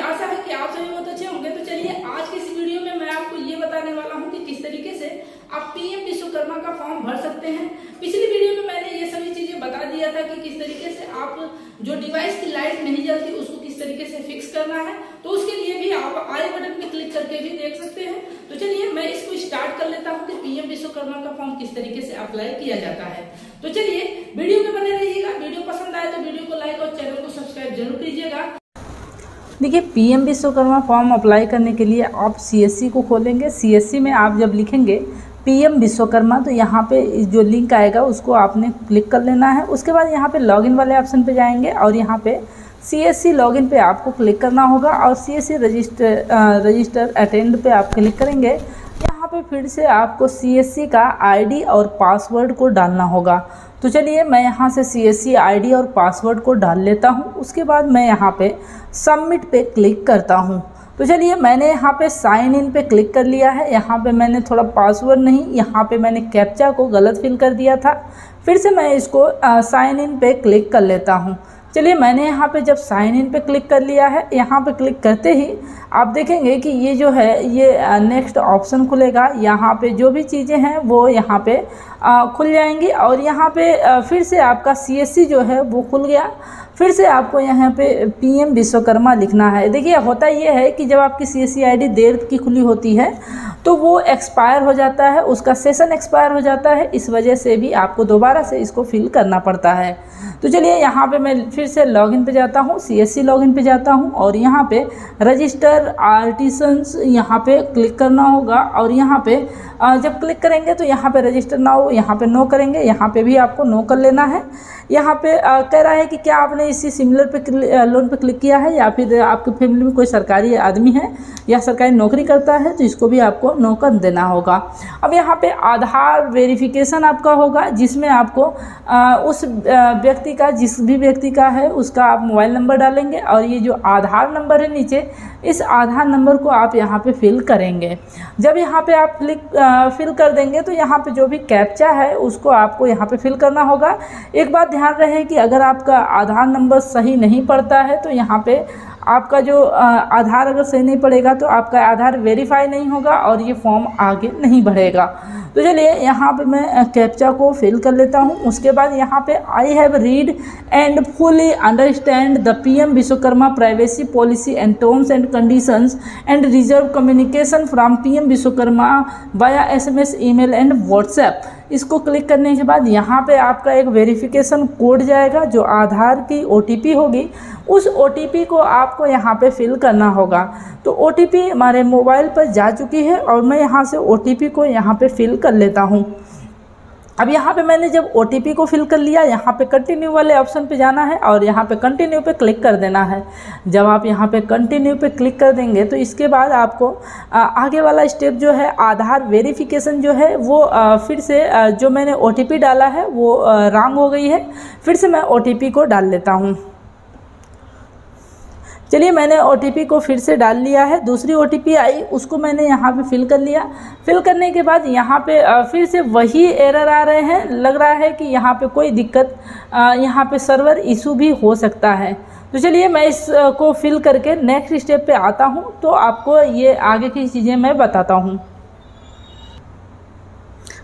आशा है कि आप सभी बहुत अच्छे होंगे। तो चलिए आज की इस वीडियो में मैं आपको ये बताने वाला हूँ कि किस तरीके से आप पीएम विश्वकर्मा का फॉर्म भर सकते हैं। पिछली वीडियो में मैंने ये सभी चीजें बता दिया था कि किस तरीके से आप जो डिवाइस की लाइट नहीं जलती उसको किस तरीके से फिक्स करना है। तो उसके लिए भी आप आई बटन पे क्लिक करके भी देख सकते हैं। तो चलिए मैं इसको स्टार्ट कर लेता हूँ कि पीएम विश्वकर्मा का फॉर्म किस तरीके से अप्लाई किया जाता है। तो चलिए वीडियो में बने रहिएगा। वीडियो पसंद आए तो वीडियो को लाइक और चैनल को सब्सक्राइब जरूर कीजिएगा। देखिए, पीएम विश्वकर्मा फॉर्म अप्लाई करने के लिए आप सीएससी को खोलेंगे। सीएससी में आप जब लिखेंगे पीएम विश्वकर्मा तो यहाँ पे जो लिंक आएगा उसको आपने क्लिक कर लेना है। उसके बाद यहाँ पे लॉगिन वाले ऑप्शन पे जाएंगे और यहाँ पे सीएससी लॉगिन पे आपको क्लिक करना होगा और सीएससी रजिस्टर अटेंड पे आप क्लिक करेंगे। यहाँ पे फिर से आपको सीएससी का आईडी और पासवर्ड को डालना होगा। तो चलिए मैं यहाँ से सीएससी आईडी और पासवर्ड को डाल लेता हूँ। उसके बाद मैं यहाँ पे सबमिट पे क्लिक करता हूँ। तो चलिए मैंने यहाँ पे साइन इन पे क्लिक कर लिया है। यहाँ पे मैंने थोड़ा पासवर्ड नहीं, यहाँ पे मैंने कैप्चा को गलत फिल कर दिया था। फिर से मैं इसको साइन इन पे क्लिक कर लेता हूँ। चलिए मैंने यहाँ पे जब साइन इन पे क्लिक कर लिया है, यहाँ पे क्लिक करते ही आप देखेंगे कि ये जो है ये नेक्स्ट ऑप्शन खुलेगा। यहाँ पे जो भी चीज़ें हैं वो यहाँ पे खुल जाएंगी और यहाँ पे फिर से आपका सीएससी जो है वो खुल गया। फिर से आपको यहाँ पे पीएम विश्वकर्मा लिखना है। देखिए होता ये है कि जब आपकी सीएससी आईडी देर की खुली होती है तो वो एक्सपायर हो जाता है, उसका सेशन एक्सपायर हो जाता है। इस वजह से भी आपको दोबारा से इसको फिल करना पड़ता है। तो चलिए यहाँ पे मैं फिर से लॉगिन पे जाता हूँ, सीएससी लॉगिन पे जाता हूँ और यहाँ पे रजिस्टर आर्टिसंस यहाँ पे क्लिक करना होगा। और यहाँ पे जब क्लिक करेंगे तो यहाँ पे रजिस्टर नाउ यहाँ पे नो करेंगे, यहाँ पे भी आपको नो कर लेना है। यहाँ पे कह रहा है कि क्या आपने इसी सिमिलर पे लोन पे क्लिक किया है या फिर आपकी फैमिली में कोई सरकारी आदमी है या सरकारी नौकरी करता है, तो इसको भी आपको नो कर देना होगा। अब यहाँ पे आधार वेरिफिकेशन आपका होगा जिसमें आपको उस व्यक्ति का, जिस भी व्यक्ति का है उसका आप मोबाइल नंबर डालेंगे और ये जो आधार नंबर है नीचे, इस आधार नंबर को आप यहाँ पे फिल करेंगे। जब यहाँ पे आप फिल कर देंगे तो यहाँ पे जो भी कैप्चा है उसको आपको यहाँ पे फिल करना होगा। एक बात ध्यान रहे कि अगर आपका आधार नंबर सही नहीं पड़ता है तो यहाँ पे आपका जो आधार अगर सही नहीं पड़ेगा तो आपका आधार वेरीफाई नहीं होगा और ये फॉर्म आगे नहीं बढ़ेगा। तो चलिए यहाँ पे मैं कैप्चा को फिल कर लेता हूँ। उसके बाद यहाँ पे I have read and fully understand the PM Vishwakarma privacy policy and terms and conditions and reserve communication from PM Vishwakarma via SMS, email and WhatsApp. इसको क्लिक करने के बाद यहाँ पे आपका एक वेरिफिकेशन कोड जाएगा जो आधार की ओटीपी होगी। उस ओटीपी को आपको यहाँ पे फिल करना होगा। तो ओटीपी हमारे मोबाइल पर जा चुकी है और मैं यहाँ से ओटीपी को यहाँ पे फिल कर लेता हूँ। अब यहाँ पे मैंने जब ओटीपी को फिल कर लिया, यहाँ पे कंटिन्यू वाले ऑप्शन पे जाना है और यहाँ पे कंटिन्यू पे क्लिक कर देना है। जब आप यहाँ पे कंटिन्यू पे क्लिक कर देंगे तो इसके बाद आपको आगे वाला स्टेप जो है आधार वेरिफिकेशन जो है वो फिर से जो मैंने ओटीपी डाला है वो रॉन्ग हो गई है। फिर से मैं ओटीपी को डाल लेता हूँ। चलिए मैंने ओटीपी को फिर से डाल लिया है। दूसरी ओटीपी आई उसको मैंने यहाँ पे फिल कर लिया। फिल करने के बाद यहाँ पे फिर से वही एरर आ रहे हैं। लग रहा है कि यहाँ पे कोई दिक्कत, यहाँ पे सर्वर इशू भी हो सकता है। तो चलिए मैं इसको फिल करके नेक्स्ट स्टेप पे आता हूँ तो आपको ये आगे की चीज़ें मैं बताता हूँ।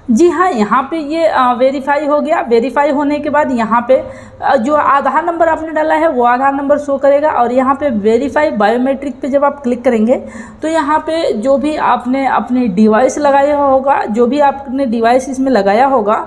जी हाँ, यहाँ पे ये वेरीफाई हो गया। वेरीफाई होने के बाद यहाँ पे जो आधार नंबर आपने डाला है वो आधार नंबर शो करेगा और यहाँ पे वेरीफाई बायोमेट्रिक पे जब आप क्लिक करेंगे तो यहाँ पे जो भी आपने अपने डिवाइस लगाया होगा, जो भी आपने डिवाइस इसमें लगाया होगा,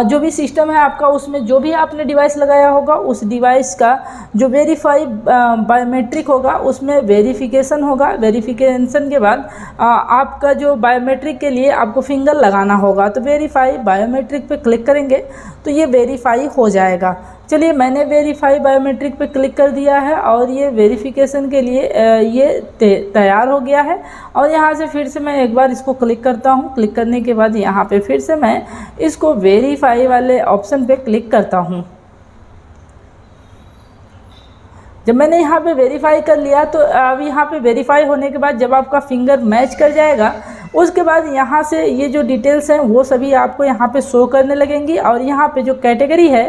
जो भी सिस्टम है आपका उसमें जो भी आपने डिवाइस लगाया होगा उस डिवाइस का जो वेरीफाई बायोमेट्रिक होगा उसमें वेरिफिकेशन होगा। वेरिफिकेशन के बाद आपका जो बायोमेट्रिक के लिए आपको फिंगर लगाना होगा। तो वेरीफाई बायोमेट्रिक पे क्लिक करेंगे तो ये वेरीफाई हो जाएगा। चलिए मैंने वेरीफाई बायोमेट्रिक पे क्लिक कर दिया है और ये वेरिफिकेशन के लिए ये तैयार हो गया है। और यहाँ से फिर से मैं एक बार इसको क्लिक करता हूँ। क्लिक करने के बाद यहाँ पे फिर से मैं इसको वेरीफाई वाले ऑप्शन पे क्लिक करता हूँ। जब मैंने यहाँ पे वेरीफाई कर लिया तो अब यहाँ पे वेरीफाई होने के बाद जब आपका फिंगर मैच कर जाएगा उसके बाद यहाँ से ये जो डिटेल्स हैं वो सभी आपको यहाँ पे शो करने लगेंगी और यहाँ पे जो कैटेगरी है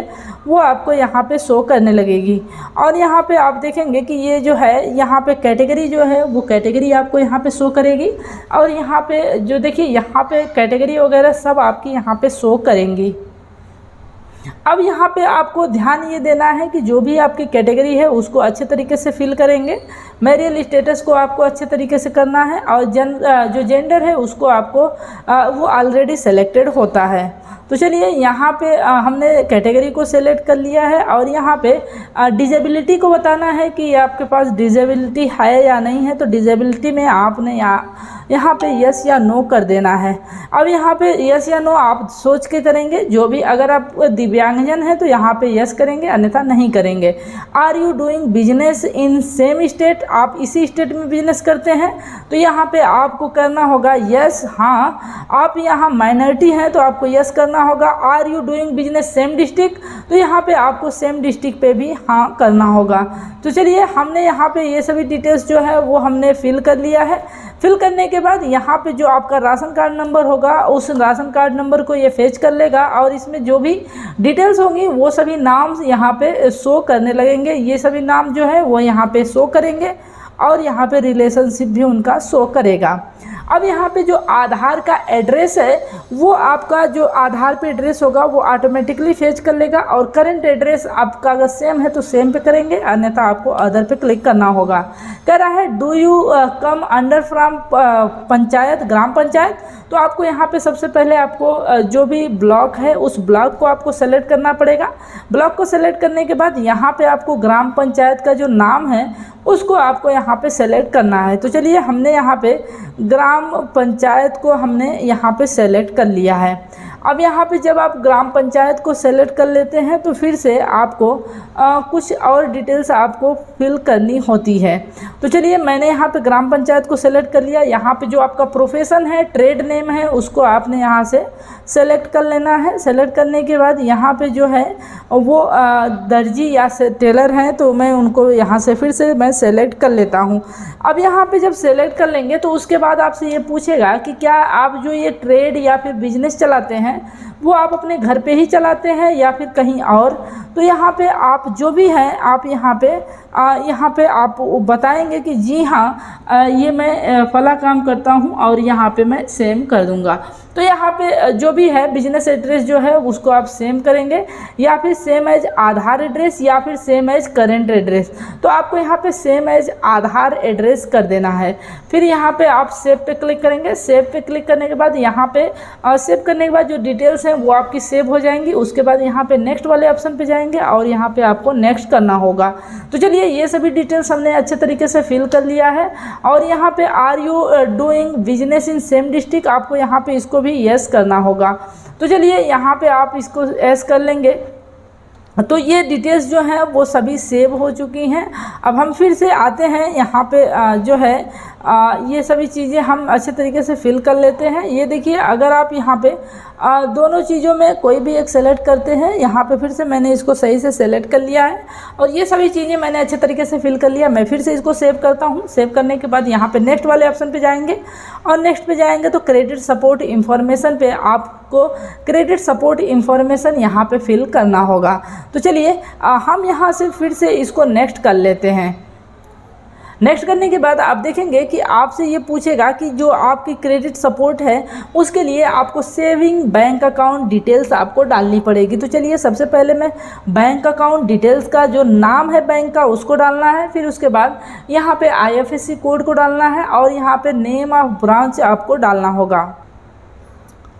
वो आपको यहाँ पे शो करने लगेगी। और यहाँ पे आप देखेंगे कि ये जो है यहाँ पे कैटेगरी जो है वो कैटेगरी आपको यहाँ पे शो करेगी और यहाँ पे जो देखिए यहाँ पे कैटेगरी वगैरह सब आपकी यहाँ पे शो करेंगी। अब यहाँ पे आपको ध्यान ये देना है कि जो भी आपकी कैटेगरी है उसको अच्छे तरीके से फिल करेंगे। मैरियल स्टेटस को आपको अच्छे तरीके से करना है और जो जेंडर है उसको आपको वो ऑलरेडी सेलेक्टेड होता है। तो चलिए यहाँ पे हमने कैटेगरी को सेलेक्ट कर लिया है और यहाँ पे डिजेबिलिटी को बताना है कि आपके पास डिजेबिलिटी है या नहीं है। तो डिजेबिलिटी में आपने यहाँ पे यस या नो कर देना है। अब यहाँ पे यस या नो आप सोच के करेंगे। जो भी अगर आप दिव्यांगजन है तो यहाँ पे यस करेंगे, अन्यथा नहीं करेंगे। Are you doing business in same state, आप इसी स्टेट में बिजनेस करते हैं तो यहाँ पे आपको करना होगा यस हाँ। आप यहाँ माइनॉरिटी हैं तो आपको यस करना होगा। Are you doing business same district, तो यहाँ पे आपको सेम डिस्ट्रिक्ट पे भी हाँ करना होगा। तो चलिए हमने यहाँ पे ये सभी डिटेल्स जो है वो हमने फिल कर लिया है। फिल करने के बाद यहाँ पे जो आपका राशन कार्ड नंबर होगा उस राशन कार्ड नंबर को ये फेच कर लेगा और इसमें जो भी डिटेल्स होंगी वो सभी नाम यहाँ पे शो करने लगेंगे। ये सभी नाम जो है वो यहाँ पे शो करेंगे और यहाँ पे रिलेशनशिप भी उनका शो करेगा। अब यहाँ पे जो आधार का एड्रेस है वो आपका जो आधार पे एड्रेस होगा वो ऑटोमेटिकली फेच कर लेगा और करंट एड्रेस आपका अगर सेम है तो सेम पे करेंगे, अन्यथा आपको अदर पे क्लिक करना होगा। कह रहा है do you come under from panchayat, gram panchayat, तो आपको यहाँ पे सबसे पहले आपको जो भी ब्लॉक है उस ब्लॉक को आपको सेलेक्ट करना पड़ेगा। ब्लॉक को सेलेक्ट करने के बाद यहाँ पे आपको ग्राम पंचायत का जो नाम है उसको आपको यहाँ पे सेलेक्ट करना है। तो चलिए हमने यहाँ पे ग्राम पंचायत को हमने यहाँ पे सेलेक्ट कर लिया है। अब यहाँ पे जब आप ग्राम पंचायत को सेलेक्ट कर लेते हैं तो फिर से आपको कुछ और डिटेल्स आपको फिल करनी होती है। तो चलिए मैंने यहाँ पे ग्राम पंचायत को सेलेक्ट कर लिया। यहाँ पे जो आपका प्रोफेशन है, ट्रेड नेम है, उसको आपने यहाँ से सेलेक्ट कर लेना है। सेलेक्ट करने के बाद यहाँ पे जो है वो दर्जी या टेलर हैं तो मैं उनको यहाँ से फिर से मैं सेलेक्ट कर लेता हूँ। अब यहाँ पे जब सेलेक्ट कर लेंगे तो उसके बाद आपसे ये पूछेगा कि क्या आप जो ये ट्रेड या फिर बिजनेस चलाते हैं वो आप अपने घर पे ही चलाते हैं या फिर कहीं और। तो यहाँ पे आप जो भी हैं आप यहाँ पे आप बताएंगे कि जी हाँ ये मैं फला काम करता हूँ और यहाँ पे मैं सेम कर दूँगा। तो यहाँ पे जो भी है बिजनेस एड्रेस जो है उसको आप सेम करेंगे या फिर सेम एज आधार एड्रेस या फिर सेम एज करेंट एड्रेस। तो आपको यहाँ पे सेम एज आधार एड्रेस कर देना है। फिर यहाँ पे आप सेव पे क्लिक करेंगे। सेव पे क्लिक करने के बाद यहाँ पे सेव करने के बाद जो डिटेल्स हैं वो आपकी सेव हो जाएंगी। उसके बाद यहाँ पे नेक्स्ट वाले ऑप्शन पे जाएंगे और यहाँ पे आपको नेक्स्ट करना होगा। तो चलिए ये सभी डिटेल्स हमने अच्छे तरीके से फिल कर लिया है। और यहाँ पे are you doing business in same district, आपको यहाँ पे इसको भी यस करना होगा। तो चलिए यहाँ पे आप इसको यस कर लेंगे। तो ये डिटेल्स जो हैं वो सभी सेव हो चुकी हैं। अब हम फिर से आते हैं यहाँ पे जो है ये सभी चीज़ें हम अच्छे तरीके से फिल कर लेते हैं। ये देखिए अगर आप यहाँ पे दोनों चीज़ों में कोई भी एक सेलेक्ट करते हैं, यहाँ पे फिर से मैंने इसको सही से सेलेक्ट कर लिया है और ये सभी चीज़ें मैंने अच्छे तरीके से फिल कर लिया। मैं फिर से इसको सेव करता हूँ। सेव करने के बाद यहाँ पे नेक्स्ट वाले ऑप्शन पे जाएंगे और नेक्स्ट पे जाएंगे तो क्रेडिट सपोर्ट इन्फॉर्मेशन पे आपको क्रेडिट सपोर्ट इन्फॉर्मेशन यहाँ पे फिल करना होगा। तो चलिए हम यहाँ से फिर से इसको नेक्स्ट कर लेते हैं। नेक्स्ट करने के बाद आप देखेंगे कि आपसे ये पूछेगा कि जो आपकी क्रेडिट सपोर्ट है उसके लिए आपको सेविंग बैंक अकाउंट डिटेल्स आपको डालनी पड़ेगी। तो चलिए सबसे पहले मैं बैंक अकाउंट डिटेल्स का जो नाम है बैंक का उसको डालना है। फिर उसके बाद यहाँ पे IFSC कोड को डालना है और यहाँ पे नेम ऑफ ब्रांच आपको डालना होगा।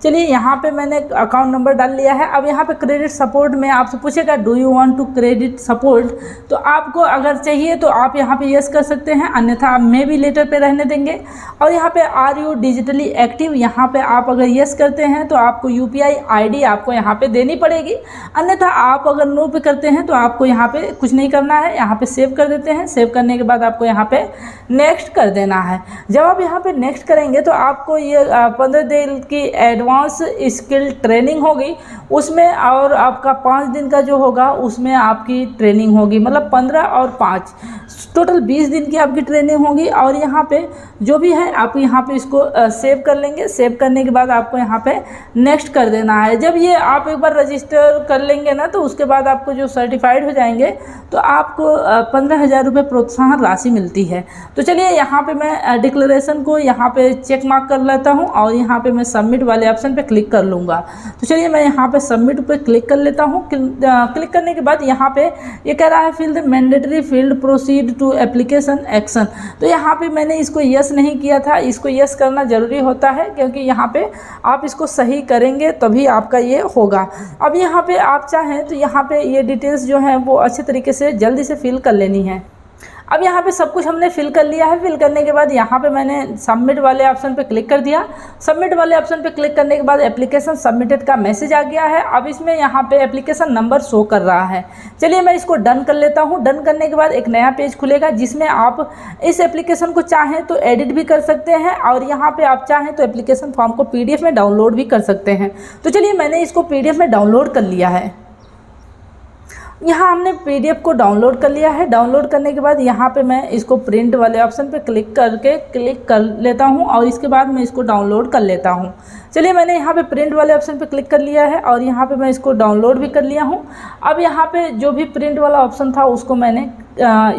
चलिए यहाँ पे मैंने अकाउंट नंबर डाल लिया है। अब यहाँ पे क्रेडिट सपोर्ट में आपसे पूछेगा do you want to credit support, तो आपको अगर चाहिए तो आप यहाँ पे यस कर सकते हैं, अन्यथा आप मे भी लेटर पे रहने देंगे। और यहाँ पे आर यू डिजिटली एक्टिव, यहाँ पे आप अगर यस करते हैं तो आपको UPI ID आपको यहाँ पे देनी पड़ेगी, अन्यथा आप अगर नो पे करते हैं तो आपको यहाँ पे कुछ नहीं करना है। यहाँ पे सेव कर देते हैं। सेव करने के बाद आपको यहाँ पे नेक्स्ट कर देना है। जब आप यहाँ पे नेक्स्ट करेंगे तो आपको ये 15 दिन की एडवांस स्किल ट्रेनिंग होगी उसमें, और आपका 5 दिन का जो होगा उसमें आपकी ट्रेनिंग होगी, मतलब 15 और 5 टोटल 20 दिन की आपकी ट्रेनिंग होगी। और यहाँ पे जो भी है आप यहाँ पे इसको सेव कर लेंगे। सेव करने के बाद आपको यहाँ पे नेक्स्ट कर देना है। जब ये आप एक बार रजिस्टर कर लेंगे ना, तो उसके बाद आपको जो सर्टिफाइड हो जाएंगे तो आपको 15,000 रुपये प्रोत्साहन राशि मिलती है। तो चलिए यहाँ पे मैं डिक्लेरेशन को यहाँ पे चेक मार्क कर लेता हूँ और यहाँ पे मैं सबमिट वाले ऑप्शन पे क्लिक कर लूँगा। तो चलिए मैं यहाँ पे सबमिट पे क्लिक कर लेता हूँ। क्लिक करने के बाद यहाँ पे ये कह रहा है fill the mandatory field proceed to application action. तो यहाँ पे मैंने इसको यस नहीं किया था, इसको यस करना ज़रूरी होता है क्योंकि यहाँ पे आप इसको सही करेंगे तभी आपका ये होगा। अब यहाँ पे आप चाहें तो यहाँ पे ये डिटेल्स जो हैं वो अच्छे तरीके से जल्दी से फिल कर लेनी है। अब यहाँ पे सब कुछ हमने फिल कर लिया है। फिल करने के बाद यहाँ पे मैंने सबमिट वाले ऑप्शन पे क्लिक कर दिया। सबमिट वाले ऑप्शन पे क्लिक करने के बाद एप्लीकेशन सबमिटेड का मैसेज आ गया है। अब इसमें यहाँ पे एप्लीकेशन नंबर शो कर रहा है। चलिए मैं इसको डन कर लेता हूँ। डन करने के बाद एक नया पेज खुलेगा जिसमें आप इस एप्लीकेशन को चाहें तो एडिट भी कर सकते हैं और यहाँ पर आप चाहें तो एप्लीकेशन फॉर्म को PDF में डाउनलोड भी कर सकते हैं। तो चलिए मैंने इसको PDF में डाउनलोड कर लिया है। यहाँ हमने PDF को डाउनलोड कर लिया है। डाउनलोड करने के बाद यहाँ पे मैं इसको प्रिंट वाले ऑप्शन पे क्लिक कर लेता हूँ और इसके बाद मैं इसको डाउनलोड कर लेता हूँ। चलिए मैंने यहाँ पे प्रिंट वाले ऑप्शन पे क्लिक कर लिया है और यहाँ पे मैं इसको डाउनलोड भी कर लिया हूँ। अब यहाँ पे जो भी प्रिंट वाला ऑप्शन था उसको मैंने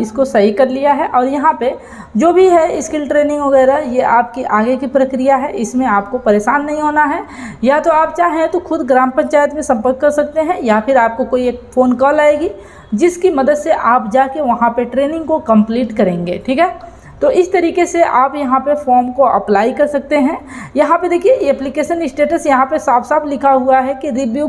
इसको सही कर लिया है और यहाँ पे जो भी है स्किल ट्रेनिंग वगैरह ये आपकी आगे की प्रक्रिया है, इसमें आपको परेशान नहीं होना है। या तो आप चाहें तो खुद ग्राम पंचायत में संपर्क कर सकते हैं या फिर आपको कोई एक फ़ोन कॉल आएगी जिसकी मदद से आप जाके वहाँ पे ट्रेनिंग को कंप्लीट करेंगे। ठीक है, तो इस तरीके से आप यहाँ पे फॉर्म को अप्लाई कर सकते हैं। यहाँ पे देखिए एप्लीकेशन स्टेटस यहाँ पे साफ साफ लिखा हुआ है कि रिव्यू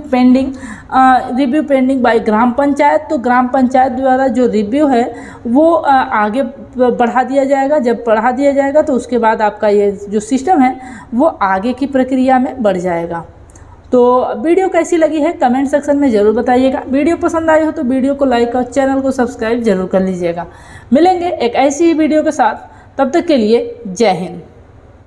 पेंडिंग बाय ग्राम पंचायत। तो ग्राम पंचायत द्वारा जो रिव्यू है वो आगे बढ़ा दिया जाएगा। जब बढ़ा दिया जाएगा तो उसके बाद आपका ये जो सिस्टम है वो आगे की प्रक्रिया में बढ़ जाएगा। तो वीडियो कैसी लगी है कमेंट सेक्शन में ज़रूर बताइएगा। वीडियो पसंद आई हो तो वीडियो को लाइक और चैनल को सब्सक्राइब जरूर कर लीजिएगा। मिलेंगे एक ऐसी ही वीडियो के साथ, तब तक के लिए जय हिंद।